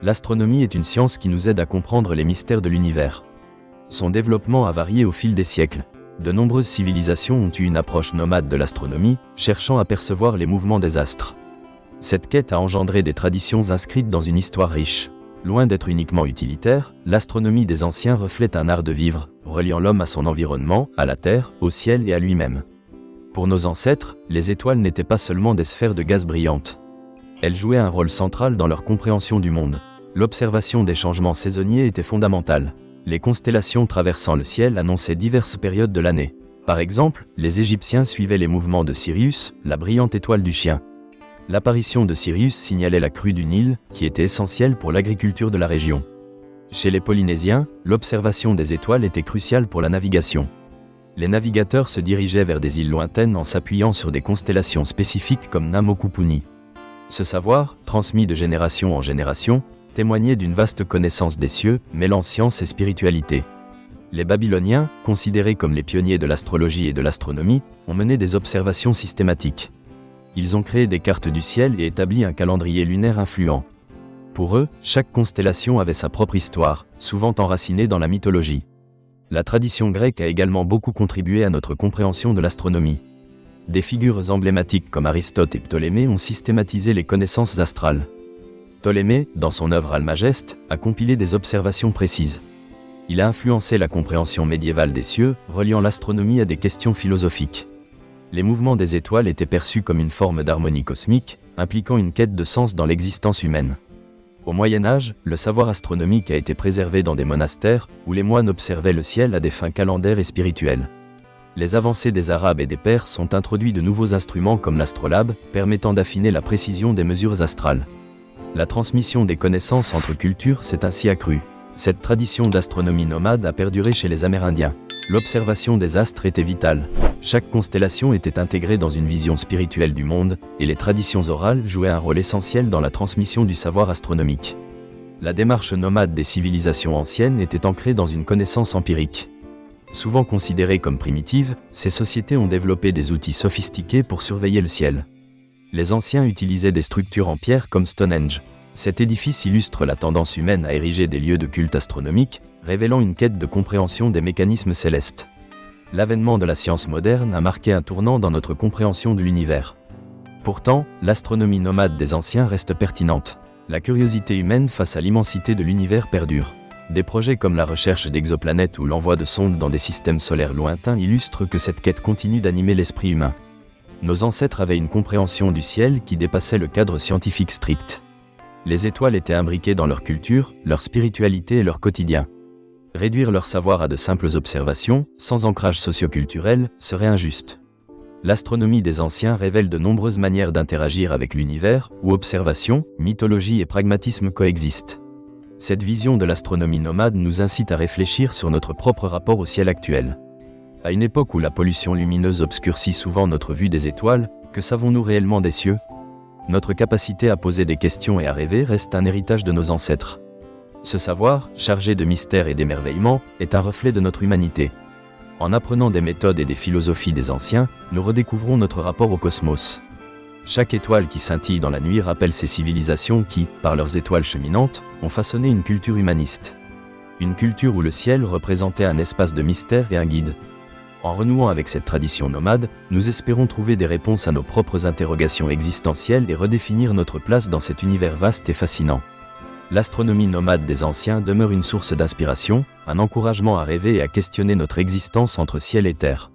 L'astronomie est une science qui nous aide à comprendre les mystères de l'univers. Son développement a varié au fil des siècles. De nombreuses civilisations ont eu une approche nomade de l'astronomie, cherchant à percevoir les mouvements des astres. Cette quête a engendré des traditions inscrites dans une histoire riche. Loin d'être uniquement utilitaire, l'astronomie des anciens reflète un art de vivre, reliant l'homme à son environnement, à la Terre, au ciel et à lui-même. Pour nos ancêtres, les étoiles n'étaient pas seulement des sphères de gaz brillantes. Elles jouaient un rôle central dans leur compréhension du monde. L'observation des changements saisonniers était fondamentale. Les constellations traversant le ciel annonçaient diverses périodes de l'année. Par exemple, les Égyptiens suivaient les mouvements de Sirius, la brillante étoile du chien. L'apparition de Sirius signalait la crue du Nil, qui était essentielle pour l'agriculture de la région. Chez les Polynésiens, l'observation des étoiles était cruciale pour la navigation. Les navigateurs se dirigeaient vers des îles lointaines en s'appuyant sur des constellations spécifiques comme Namokupuni. Ce savoir, transmis de génération en génération, témoignait d'une vaste connaissance des cieux, mêlant science et spiritualité. Les Babyloniens, considérés comme les pionniers de l'astrologie et de l'astronomie, ont mené des observations systématiques. Ils ont créé des cartes du ciel et établi un calendrier lunaire influent. Pour eux, chaque constellation avait sa propre histoire, souvent enracinée dans la mythologie. La tradition grecque a également beaucoup contribué à notre compréhension de l'astronomie. Des figures emblématiques comme Aristote et Ptolémée ont systématisé les connaissances astrales. Ptolémée, dans son œuvre Almageste, a compilé des observations précises. Il a influencé la compréhension médiévale des cieux, reliant l'astronomie à des questions philosophiques. Les mouvements des étoiles étaient perçus comme une forme d'harmonie cosmique, impliquant une quête de sens dans l'existence humaine. Au Moyen Âge, le savoir astronomique a été préservé dans des monastères, où les moines observaient le ciel à des fins calendaires et spirituelles. Les avancées des Arabes et des Perses ont introduit de nouveaux instruments comme l'astrolabe, permettant d'affiner la précision des mesures astrales. La transmission des connaissances entre cultures s'est ainsi accrue. Cette tradition d'astronomie nomade a perduré chez les Amérindiens. L'observation des astres était vitale. Chaque constellation était intégrée dans une vision spirituelle du monde, et les traditions orales jouaient un rôle essentiel dans la transmission du savoir astronomique. La démarche nomade des civilisations anciennes était ancrée dans une connaissance empirique. Souvent considérées comme primitives, ces sociétés ont développé des outils sophistiqués pour surveiller le ciel. Les anciens utilisaient des structures en pierre comme Stonehenge. Cet édifice illustre la tendance humaine à ériger des lieux de culte astronomique, révélant une quête de compréhension des mécanismes célestes. L'avènement de la science moderne a marqué un tournant dans notre compréhension de l'univers. Pourtant, l'astronomie nomade des anciens reste pertinente. La curiosité humaine face à l'immensité de l'univers perdure. Des projets comme la recherche d'exoplanètes ou l'envoi de sondes dans des systèmes solaires lointains illustrent que cette quête continue d'animer l'esprit humain. Nos ancêtres avaient une compréhension du ciel qui dépassait le cadre scientifique strict. Les étoiles étaient imbriquées dans leur culture, leur spiritualité et leur quotidien. Réduire leur savoir à de simples observations, sans ancrage socioculturel, serait injuste. L'astronomie des anciens révèle de nombreuses manières d'interagir avec l'univers, où observation, mythologie et pragmatisme coexistent. Cette vision de l'astronomie nomade nous incite à réfléchir sur notre propre rapport au ciel actuel. À une époque où la pollution lumineuse obscurcit souvent notre vue des étoiles, que savons-nous réellement des cieux ? Notre capacité à poser des questions et à rêver reste un héritage de nos ancêtres. Ce savoir, chargé de mystère et d'émerveillement, est un reflet de notre humanité. En apprenant des méthodes et des philosophies des anciens, nous redécouvrons notre rapport au cosmos. Chaque étoile qui scintille dans la nuit rappelle ces civilisations qui, par leurs étoiles cheminantes, ont façonné une culture humaniste. Une culture où le ciel représentait un espace de mystère et un guide. En renouant avec cette tradition nomade, nous espérons trouver des réponses à nos propres interrogations existentielles et redéfinir notre place dans cet univers vaste et fascinant. L'astronomie nomade des anciens demeure une source d'inspiration, un encouragement à rêver et à questionner notre existence entre ciel et terre.